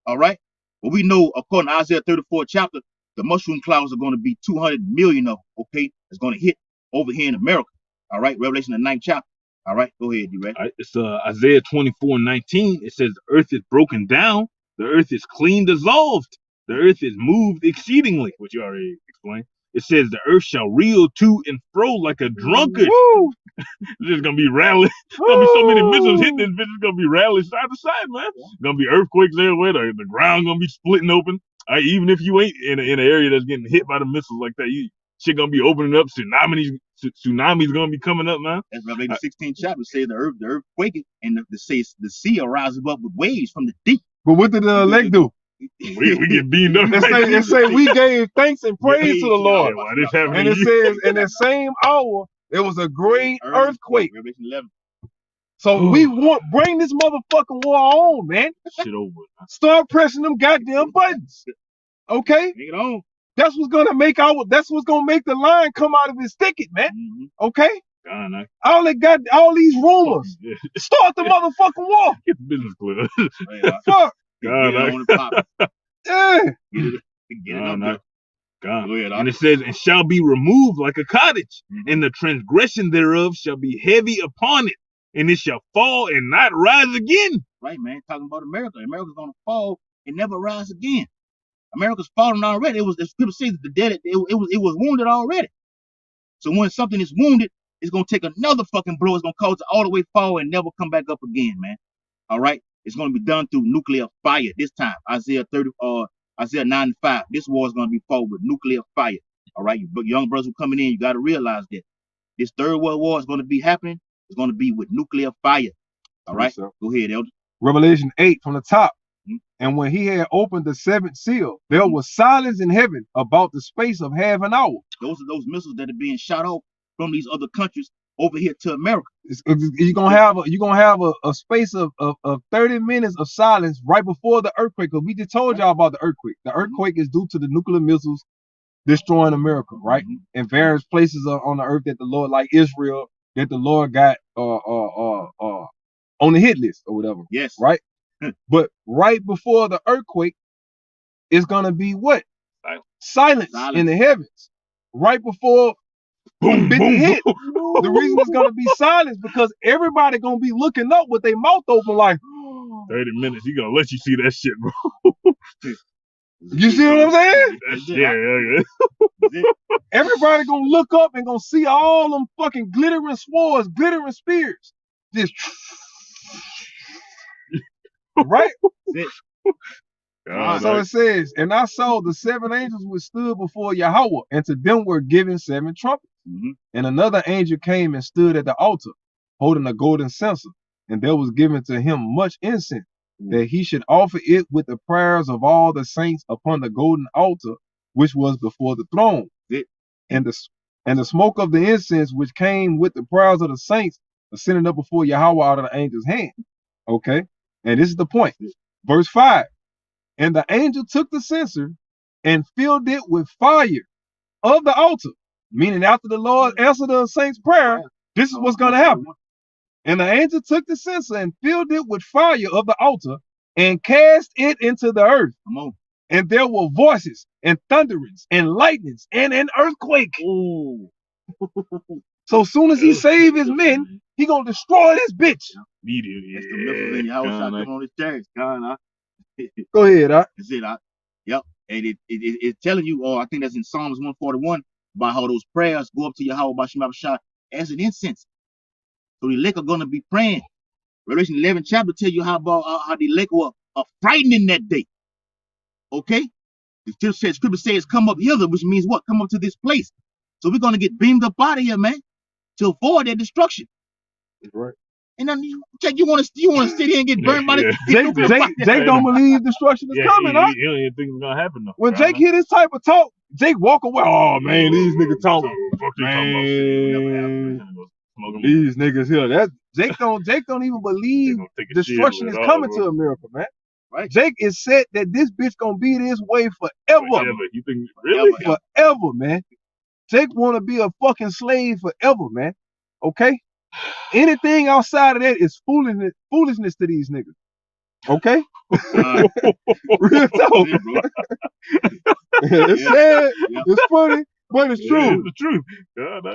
All right? But we know, according to Isaiah 34 chapter, the mushroom clouds are going to be 200 million of them, okay? It's going to hit over here in America. All right? Revelation the 9th chapter. All right, go ahead, you ready? All right, it's Isaiah 24:19. It says, the earth is broken down, the earth is clean dissolved, the earth is moved exceedingly, which you already explained. It says the earth shall reel to and fro like a drunkard. Woo! It's just gonna be rattling. Gonna be so many missiles hitting this bitch. It's gonna be rattling side to side, man. Gonna be earthquakes everywhere. The ground gonna be splitting open. Even if you ain't in an area that's getting hit by the missiles like that, shit gonna be opening up. Tsunamis gonna be coming up, man. That's Revelation 16th chapter says the earth quaking, and the sea arises up with waves from the deep. But what did the elect do? We get beamed up. It say we gave thanks and praise to the Lord. And it says in that same hour there was a great earthquake. Revelation 11. So we bring this motherfucking war on, man. Shit over. Start pressing them goddamn buttons. Okay? Bring it on. That's what's gonna make the lion come out of his thicket, man. Okay? All these rumors. Start the motherfucking war. Get the business clear. Fuck. Yeah. And it says, and shall be removed like a cottage, and the transgression thereof shall be heavy upon it, and it shall fall and not rise again. Right, man. Talking about America. America's gonna fall and never rise again. America's fallen already. The scripture says that the dead, it was wounded already. So when something is wounded, it's gonna take another fucking blow. It's gonna cause it all the way fall and never come back up again, man. All right. It's gonna be done through nuclear fire this time. Isaiah 9:5. This war is gonna be fought with nuclear fire. All right, you young brothers who coming in, you gotta realize that this third world war is gonna be happening. It's gonna be with nuclear fire. All right, go ahead, Elder. Revelation 8 from the top. And when he had opened the seventh seal, there was silence in heaven about the space of half an hour. Those are those missiles that are being shot off from these other countries over here to America. You're gonna have a space of 30 minutes of silence right before the earthquake. Because we just told y'all about the earthquake. The earthquake is due to the nuclear missiles destroying America, right? In various places on the earth that the Lord, like Israel, that the Lord got on the hit list or whatever. Yes. Right? But right before the earthquake, it's gonna be what? Silence in the heavens. Right before boom, hit. The reason it's gonna be silence because everybody gonna be looking up with their mouth open like 30 minutes. He gonna let you see that shit, bro. You see what I'm saying? Yeah. Everybody gonna look up and gonna see all them fucking glittering swords, glittering spears. Just right? So it says, and I saw the 7 angels which stood before Yahweh, and to them were given 7 trumpets. And another angel came and stood at the altar, holding a golden censer, and there was given to him much incense, that he should offer it with the prayers of all the saints upon the golden altar, which was before the throne. And the smoke of the incense which came with the prayers of the saints ascended up before Yahweh out of the angel's hand. Okay, and this is the point. Verse 5. And the angel took the censer and filled it with fire of the altar. Meaning after the Lord answered the saints' prayer, this is what's going to happen. And the angel took the censer and filled it with fire of the altar and cast it into the earth. And there were voices and thunderings and lightnings and an earthquake. So as soon as he save his men, he gonna destroy this bitch. Go ahead, That's it, Yep. And it's telling you, I think that's in Psalms 141, about how those prayers go up to Yahweh by Shema Shah as an incense. So the elect are going to be praying. Revelation 11 chapter tell you how the elect were frightened in that day. Okay? The scripture says, come up hither, which means what? Come up to this place. So we're going to get beamed up out of here, man, to avoid that destruction. That's right. And then Jake, you want to sit here and get burned by the Jake don't believe destruction is coming, huh? He don't even think it's gonna happen though. When Jake hear this type of talk, Jake walk away. Oh man, these niggas talking. These niggas here. That Jake don't even believe destruction is coming to America, man. Right. Jake is set that this bitch gonna be this way forever. You think really? Forever, man. Jake wanna be a fucking slave forever, man. Okay? Anything outside of that is foolishness to these niggas. Okay? Real talk. It's sad, it's funny, but it's true. It's the truth.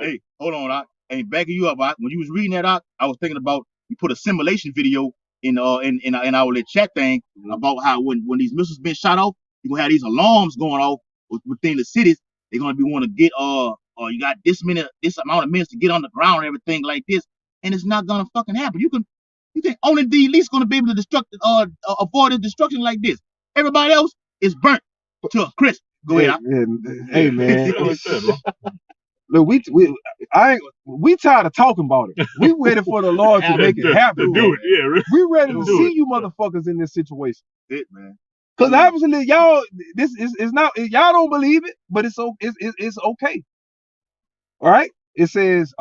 Hey, hold on. And backing you up, when you was reading that out, I was thinking about you put a simulation video in our little chat thing about how when these missiles been shot off, you're gonna have these alarms going off within the cities. They're gonna be want to get you got this amount of minutes to get on the ground and everything like this, and it's not gonna fucking happen. You can only the elite's gonna be able to avoid a destruction like this. Everybody else is burnt to a crisp. Go ahead. Hey man. Look, we tired of talking about it. We ready for the Lord to make it happen. To do it, yeah. Really. We ready to see you motherfuckers in this situation. It, man. Because obviously y'all, this is not, y'all don't believe it, but it's okay. All right. It says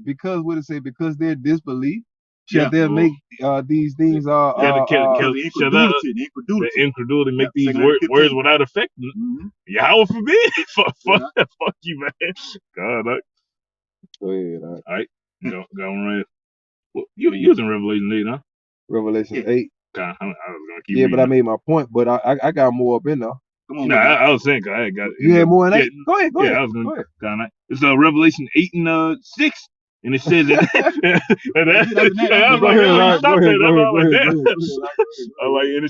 because what it say, because their disbelief shall they make these things incredulity make these words without effect. Yahweh forbid. Fuck you, man. God. Go ahead. All right. Go right. Well, you using Revelation 8, huh? Revelation 8. God, I was gonna keep but I made my point, but I got more up in there. Come on, I was saying, I got you had more in 8? Go ahead. I was gonna go ahead. It's Revelation 8 and 6. And it says that. And it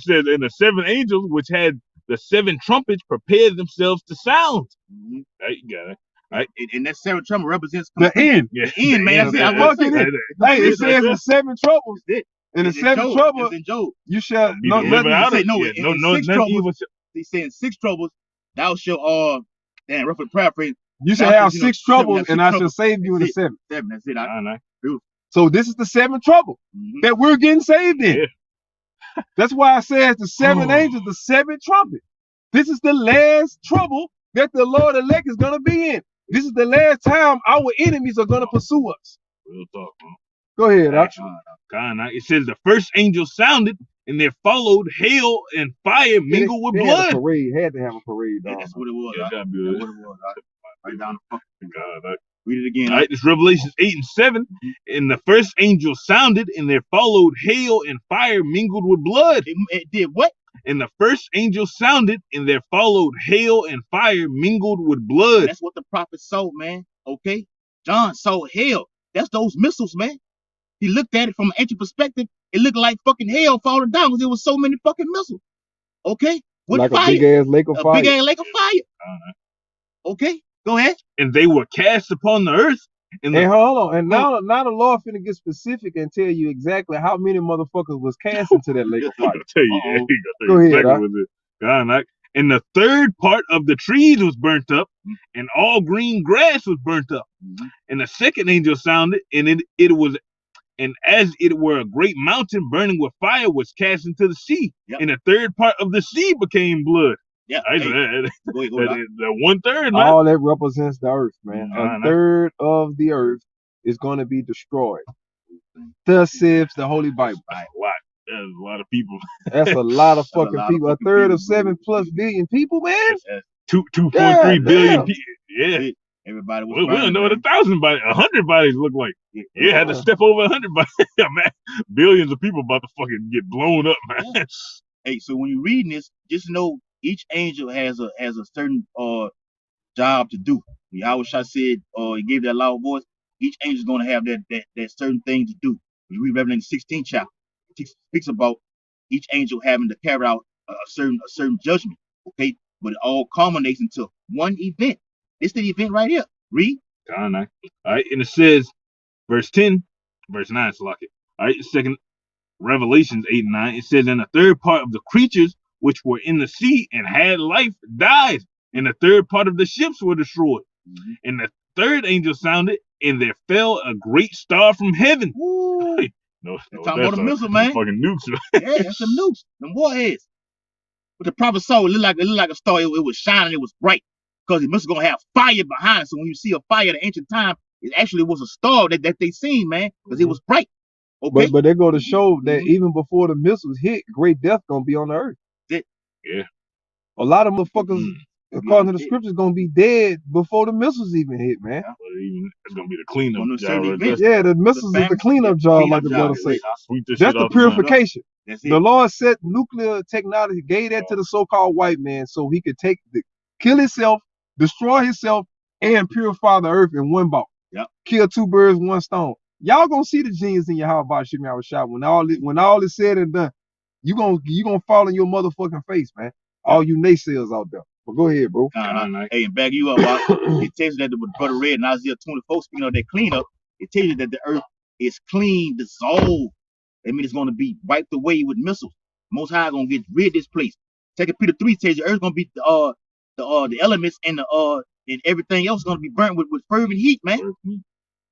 says, and the 7 angels which had the 7 trumpets prepared themselves to sound. Right, you got it. Right. And that 7 trumpet represents the end. Yeah, the end, man. Hey, it says the 7 troubles. And the 7 troubles, you shall no. He's saying 6 troubles. Thou shalt roughly paraphrase. You shall have 6 troubles, and I shall save you in the 7th. That's it. So this is the 7th trouble that we're getting saved in. Yeah. That's why I said the 7 angels, the 7th trumpet. This is the last trouble that the Lord elect is going to be in. This is the last time our enemies are going to pursue us. Real talk, man. Go ahead. It says the first angel sounded, and there followed hail and fire mingled with blood. Had to have a parade. Yeah, that's what it was. That's what it was. Right down the fucking God. Read it again. All right, it's Revelation 8 and 7. And the first angel sounded, and there followed hail and fire mingled with blood. It did what? And the first angel sounded, and there followed hail and fire mingled with blood. That's what the prophet saw, man. Okay? John saw hail. That's those missiles, man. He looked at it from an ancient perspective. It looked like fucking hell falling down because there was so many fucking missiles. Okay? With like fire. A big ass lake of fire. Big ass lake of fire. Okay? Go ahead. And they were cast upon the earth. And hold on. And now the Lord finna get specific and tell you exactly how many motherfuckers was cast into that lake of fire. I'll tell you. Go ahead. And the third part of the trees was burnt up, and all green grass was burnt up. And the second angel sounded, and it was, and as it were a great mountain burning with fire was cast into the sea. And the third part of the sea became blood. Yeah, the 1/3, man. All that represents the earth, man. A third of the earth is going to be destroyed. Thus says the Holy Bible. That's a lot of people. That's a lot of fucking people. A third of 7+ billion people, man. 2.3 billion people. Yeah. Everybody was. We don't know what 1,000 bodies, 100 bodies look like. Yeah, had to step over 100 bodies. Man, billions of people about to fucking get blown up, man. Yeah. Hey, so when you're reading this, just know each angel has a certain job to do. Yahweh said, he gave that loud voice. Each angel is going to have that certain thing to do. When you read Revelation 16 chapter, it speaks about each angel having to carry out a certain judgment. Okay, but it all culminates into one event. It's the event right here. Read. All right, and it says, verse 10, verse 9, Salaki. All right, second Revelations 8 and 9. It says, and the third part of the creatures which were in the sea and had life died, and the third part of the ships were destroyed. And the third angel sounded, and there fell a great star from heaven. No, talking about a missile, man. Fucking nukes. Yeah, that's some nukes, them warheads. But the prophet saw it looked like a star. It was shining, it was bright, because the missile gonna have fire behind it. So when you see a fire in the ancient time, it actually was a star that they seen, man, because it was bright. Okay. But they're going to show that even before the missiles hit, great death gonna be on the earth. Yeah. A lot of motherfuckers, according to the scriptures, gonna be dead before the missiles even hit, man. It's gonna be the cleanup job. Yeah, the missiles is the cleanup job, like the brother say. That's the purification. The Lord set nuclear technology, gave that to the so-called white man, so he could kill himself, destroy himself, and purify the earth in one bout. Yep. Kill 2 birds, 1 stone. Y'all gonna see the genius in your house about shit me out shop when all is said and done. You gonna fall in your motherfucking face, man. All you naysayers out there. But go ahead, bro. Hey, and back you up, it tells you that the Brother Red in Isaiah 24, speaking of that cleanup, it tells you that the earth is clean, dissolved. That means it's gonna be wiped away with missiles. Most High gonna get rid of this place. 2 Peter 3 tells you earth's gonna be the elements and and everything else is gonna be burnt with fervent heat, man.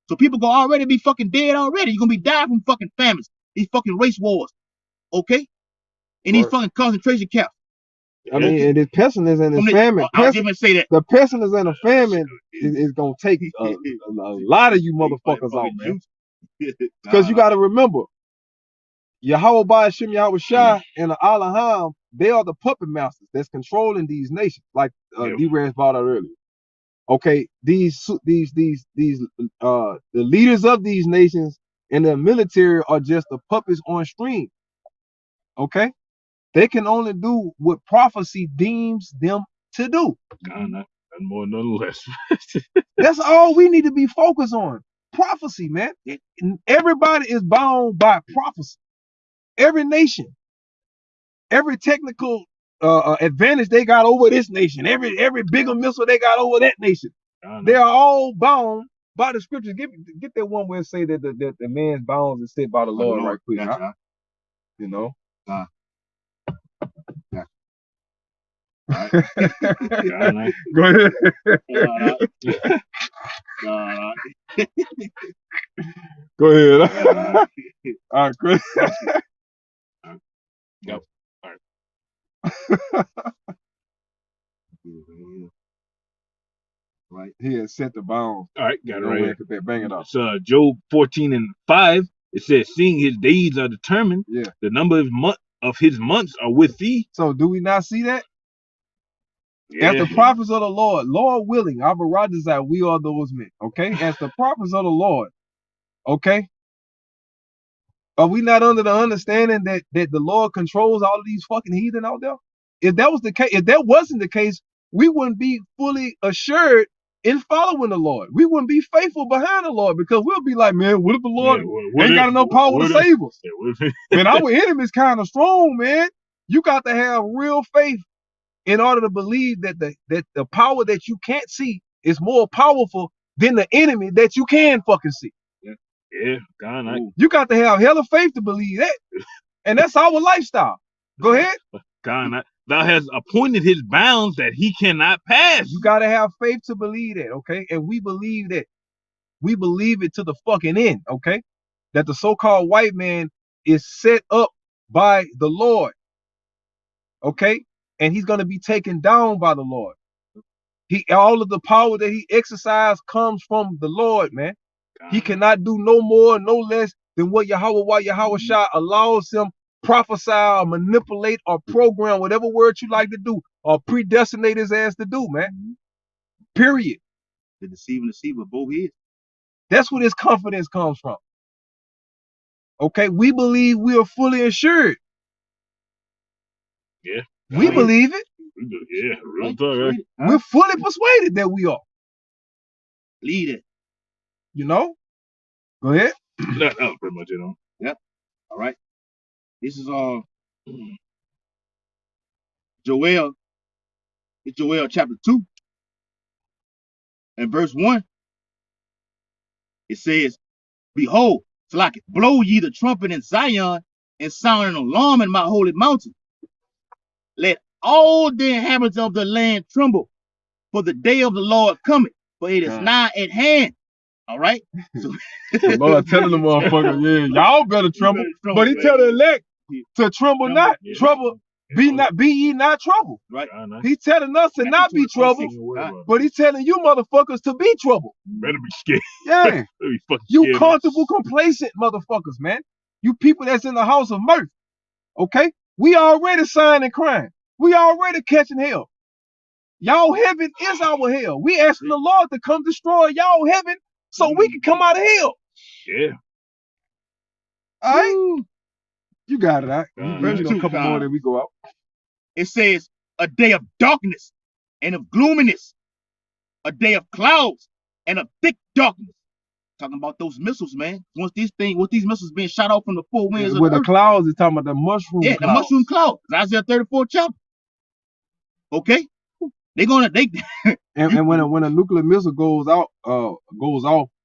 So people gonna already be fucking dead already. You're gonna be dying from fucking famines, these fucking race wars, okay? And these fucking concentration camps. I mean, and this pestilence and this famine. I was gonna say that. The pestilence and the famine is gonna take a lot of you motherfuckers out, man. Because you gotta remember, Yahweh Ba'ashim Yahweh Shai and the Alaham, they are the puppet masters that's controlling these nations, like D-Rans brought out earlier. Okay, the leaders of these nations and the military are just the puppets on string. Okay, they can only do what prophecy deems them to do. None more, none less. That's all we need to be focused on. Prophecy, man. Everybody is bound by prophecy. Every nation, every technical advantage they got over this nation, every bigger missile they got over that nation, they are all bound by the scriptures. Get that one where it say that the man's bounds is set by the Lord right quick. Huh? You know. Go ahead. Go ahead. All right, Chris. Yep. All right. He had set the bounds. All right, got it right here. Bang it up. It's Job 14:5. It says, "Seeing his days are determined, the number of his months are with thee." So do we not see that? As the prophets of the Lord, Lord willing, our desire, we are those men. Okay, as the prophets of the Lord. Okay. Are we not under the understanding that the Lord controls all of these fucking heathen out there? If that was the case, if that wasn't the case, we wouldn't be fully assured in following the Lord. We wouldn't be faithful behind the Lord because we'll be like, man, what if the Lord ain't got enough power to save us? Man, our enemy's kind of strong, man. You got to have real faith in order to believe that the power that you can't see is more powerful than the enemy that you can fucking see. You got to have hella faith to believe that. And that's our lifestyle. Go ahead. God, thou hast appointed his bounds that he cannot pass. You got to have faith to believe that, okay? And we believe that. We believe it to the fucking end, okay? That the so-called white man is set up by the Lord, okay? And he's going to be taken down by the Lord. All of the power that he exercises comes from the Lord, man. He cannot do no more, no less than what Yahweh Shai allows him prophesy or manipulate or program, whatever word you like to do, or predestinate his ass to do, man. Period. The deceiver both is. That's where this confidence comes from. Okay, we believe we are fully assured. Yeah. We believe it. Yeah, real talk, right? We're fully persuaded that we are. Lead it. You know? Go ahead. That was pretty much it, Yep. All right. This is Joel. It's Joel chapter 2 and verse 1. It says, "Behold, blow ye the trumpet in Zion and sound an alarm in my holy mountain. Let all the inhabitants of the land tremble, for the day of the Lord cometh, for it is nigh at hand." All right. So, the Lord telling the motherfucker, yeah, y'all better tremble. But he tell the elect to tremble not, trouble, be ye not troubled. Right. He telling us to not be troubled, but he telling you motherfuckers to be troubled. Better be scared. Yeah. You comfortable, complacent motherfuckers, man. You people that's in the house of mirth. Okay? We already sighing and crying. We already catching hell. Y'all heaven is our hell. We asking the Lord to come destroy y'all heaven so we can come out of hell. Yeah. All right? You got it, all right? Verse 2, a couple more, then we go out. It says, "A day of darkness and of gloominess, a day of clouds and of thick darkness, Talking about those missiles, man. Once these missiles being shot off from the four winds of with the the earth. clouds, it's talking about the mushroom Yeah, clouds. the mushroom cloud. Isaiah 34 chapter. Okay? And when a nuclear missile goes off,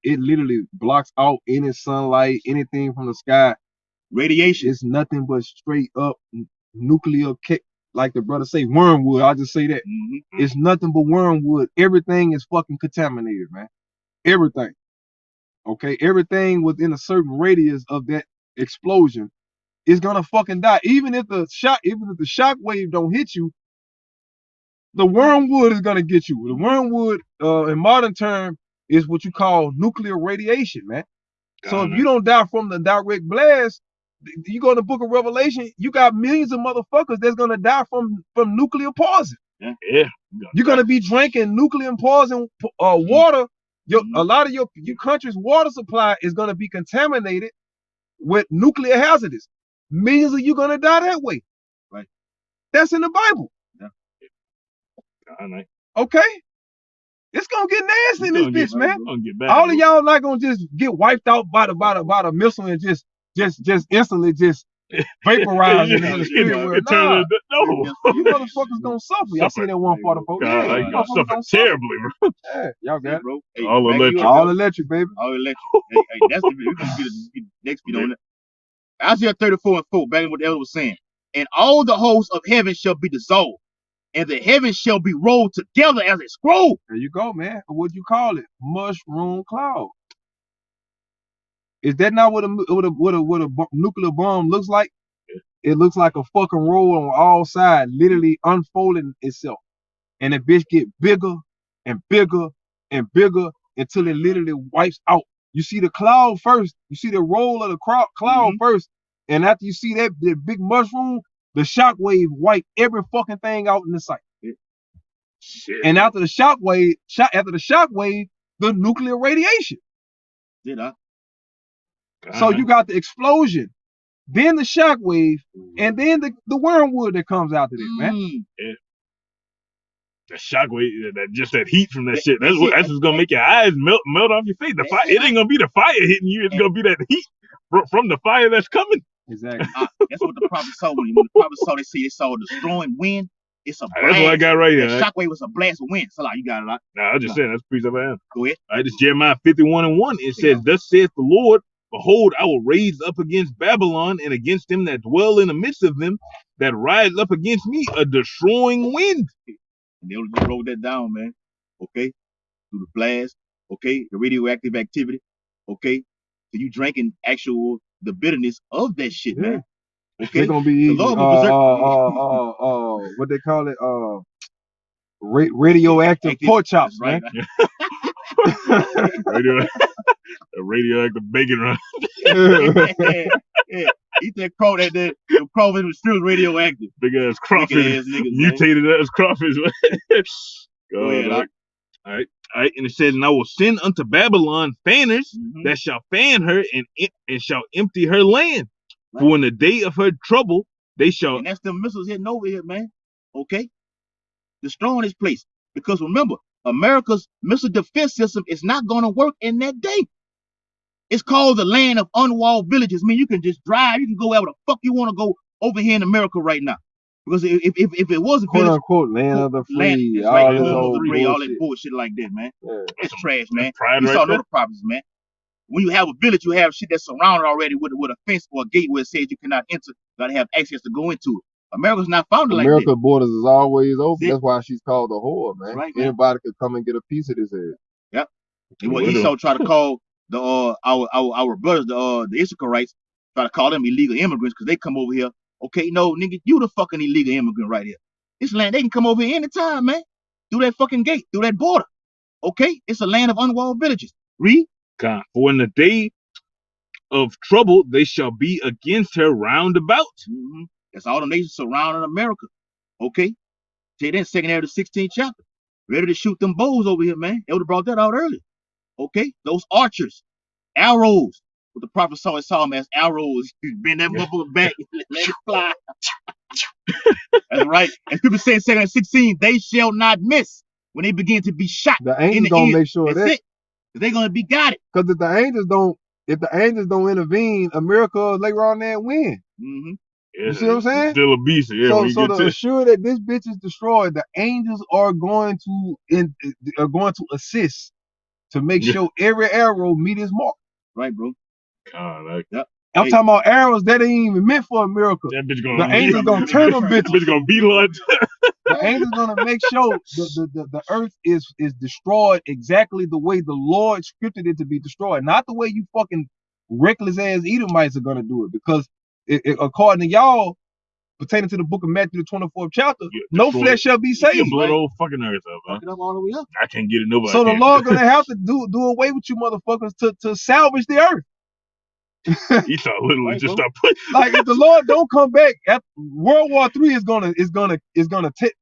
it literally blocks out any sunlight, anything from the sky. Radiation. It's nothing but straight up nuclear kick, like the brother say, wormwood. I'll just say that. It's nothing but wormwood. Everything is fucking contaminated, man. Everything. Okay, everything within a certain radius of that explosion is gonna fucking die. Even if the shock wave don't hit you, the wormwood is gonna get you. The wormwood, in modern term, is what you call nuclear radiation, man. So if you don't die from the direct blast, you go to the Book of Revelation, you got millions of motherfuckers that's gonna die from nuclear poison. Yeah. You're gonna be drinking nuclear poison water. A lot of your country's water supply is gonna be contaminated with nuclear hazardous. Millions of you gonna die that way. Right. That's in the Bible. Yeah. Okay. It's gonna get nasty in this bitch, man. Bad, all of y'all not gonna just get wiped out by the missile and just instantly just vaporize into the spirit world. Nah, no. You motherfuckers gonna suffer. Y'all see that 144? Yeah, you motherfuckers suffer gonna terribly, bro. Yeah, y'all got it. Bro. Hey, All electric. All electric, baby. All electric. Hey, that's we're gonna get the next video on it. Isaiah 34:4, back in what the elder was saying. And all the hosts of heaven shall be dissolved, and the heavens shall be rolled together as a scroll. There you go, man. What you call it? Mushroom cloud. Is that not what a nuclear bomb looks like? It looks like a fucking roll on all sides, literally unfolding itself. And the bitch get bigger and bigger and bigger until it literally wipes out. You see the cloud first. You see the roll of the cloud first. And after you see that big mushroom, the shock wave wipe every fucking thing out in the sight. Shit. And after the shock wave, the nuclear radiation. So you got the explosion, then the shock wave, and then the wormwood that comes after that, man. Yeah. The shock wave, that heat from that shit. That's what's gonna make your eyes melt off your face. The fire, it ain't gonna be the fire hitting you. It's gonna be that heat from the fire that's coming. Exactly. That's what the prophet saw when the prophet saw. They saw a destroying wind. It's a blast. That's what I got right here. The shockwave was a blast of wind. So you got it. Nah, I was just saying that's pretty up I am. Go ahead. All right, this is Jeremiah 51:1. It says, "Thus saith the Lord, behold, I will raise up against Babylon and against them that dwell in the midst of them, that rise up against me a destroying wind." And they just wrote that down, man. Okay, through the blast. Okay, the radioactive activity. Okay, so you drinking the bitterness of that shit, man. Okay, they're gonna be eating, what they call it, radioactive pork chops, right? Radioactive bacon run. Yeah. Eat that crawfish. The crawfish was still radioactive. Big ass crawfish. Mutated ass crawfish. Go ahead. All right. And it says, "And I will send unto Babylon fanners that shall fan her and shall empty her land. Right. For in the day of her trouble they shall." And that's the missiles hitting over here, man. Okay, destroying this place. Because remember, America's missile defense system is not going to work in that day. It's called the land of unwalled villages. I mean, you can just drive. You can go wherever the fuck you want to go over here in America right now. Because if it wasn't quote unquote land of the free, all that bullshit like that, man. Yeah. It's trash, man. You saw no the problems, man. When you have a village, you have shit that's surrounded already with a fence or a gate where it says you cannot enter. Got to have access to go into it. America's not founded like that. America's borders is always open. That's why she's called the whore, man. Right, anybody could come and get a piece of this head. Yep. And what Esau tried to call the our brothers, the Issacharites, try to call them illegal immigrants because they come over here. Okay, no, nigga, you the fucking illegal immigrant right here. This land, they can come over here anytime, man. Through that fucking gate, through that border. Okay? It's a land of unwalled villages. Read. God, for in the day of trouble, they shall be against her round about. That's all the nations surrounding America. Okay? Say that in 2nd Area, the 16th chapter. Ready to shoot them bows over here, man. They would have brought that out earlier. Okay? Those archers, arrows. What the prophet saw them as arrows. Bend that motherfucker back, let it fly. That's right. And people say in 2 16, they shall not miss when they begin to be shot. The angel gonna make sure of that. They're gonna be guided. Because if the angels don't intervene, America later on there win. Mm-hmm. Yeah, You see what I'm saying? Still a beast. Yeah, So, when you so get to to assure that this bitch is destroyed, the angels are going to assist to make sure every arrow meet its mark. Right, bro. God, Yep. I'm talking about arrows that ain't even meant for America. that bitch The angels gonna turn them That bitches. bitch gonna be lunch. The angels gonna make sure the earth is destroyed exactly the way the Lord scripted it to be destroyed, not the way you fucking reckless ass Edomites are gonna do it. Because according to y'all, pertaining to the book of Matthew, the 24th chapter, no flesh shall be saved. Blow the whole fucking earth up, man. Fuck it up all the way up. I can't get it nobody. So the Lord gonna have to do away with you motherfuckers to salvage the earth. He thought literally Right, just bro. start putting. Like if the Lord don't come back, World War III is gonna take.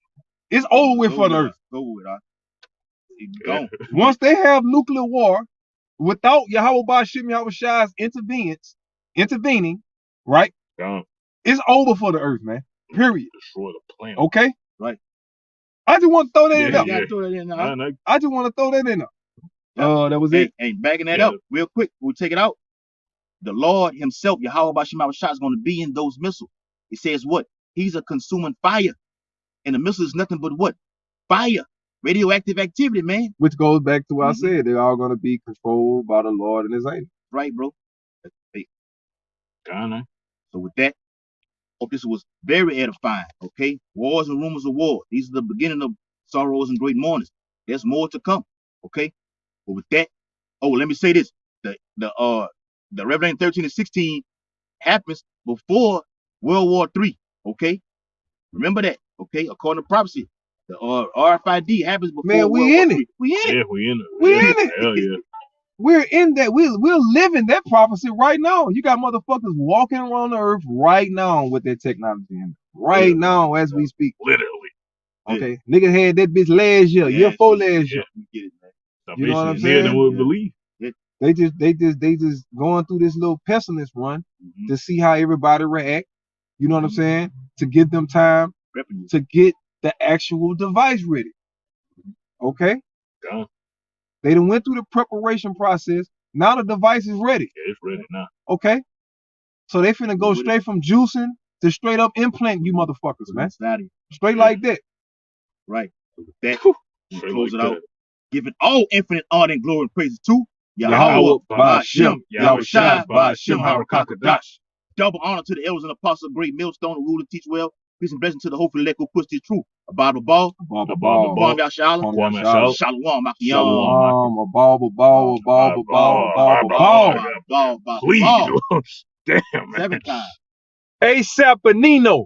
It's over with for the earth. Go with it. It's gone. Once they have nuclear war, without Yahweh Bashim Yahushai's intervening, right? Gone. It's over for the earth, man. Period. Destroy the planet. Okay? Right. I just want to throw that in there. You gotta throw that in there. I just want to throw that in there. Yep. That was it. And backing that up real quick, we'll take it out. The Lord himself, Yahweh Bashim Yahushai, is going to be in those missiles. It says what? He's a consuming fire. And the missile is nothing but what? Fire. Radioactive activity, man. Which goes back to what I said. They're all going to be controlled by the Lord and his angels. Right, bro. Hey. Gone. So with that, hope this was very edifying, okay? Wars and rumors of war. These are the beginning of sorrows and great mournings. There's more to come, okay? But with that, let me say this. The Revelation 13 and 16 happens before World War III, okay? Remember that, okay? According to prophecy, the RFID happens before Man, we World in War it. III. We in it. Yeah, we in it. We in it. Hell yeah. We're in that. We're living that prophecy right now. You got motherfuckers walking around the earth right now with that technology in right now as we speak. Literally. Okay. Nigga had that bitch last year, year 4 last year. We get it, man. You know what I'm saying? saying? Would believe. They just going through this little pessimist run to see how everybody react. You know what I'm saying? To give them time to get the actual device ready. Okay? Yeah. They done went through the preparation process. Now the device is ready. Yeah, it's ready now. Okay? So they finna go straight from juicing to straight up implant you motherfuckers, man. Straight like that. Right. So with that, close it out. Giving all infinite honor and glory and praises to Yahweh Ba'Shem, Yahushai Ba'Shem Harakakadash. Double honor to the elders and apostles of great millstone who rule and teach well. Peace and blessing to the hopefully let go push this truth. Abba Ball, Kwam Yashala, Shalom, Please. Damn, man. 7 times. Hey, Sapanino.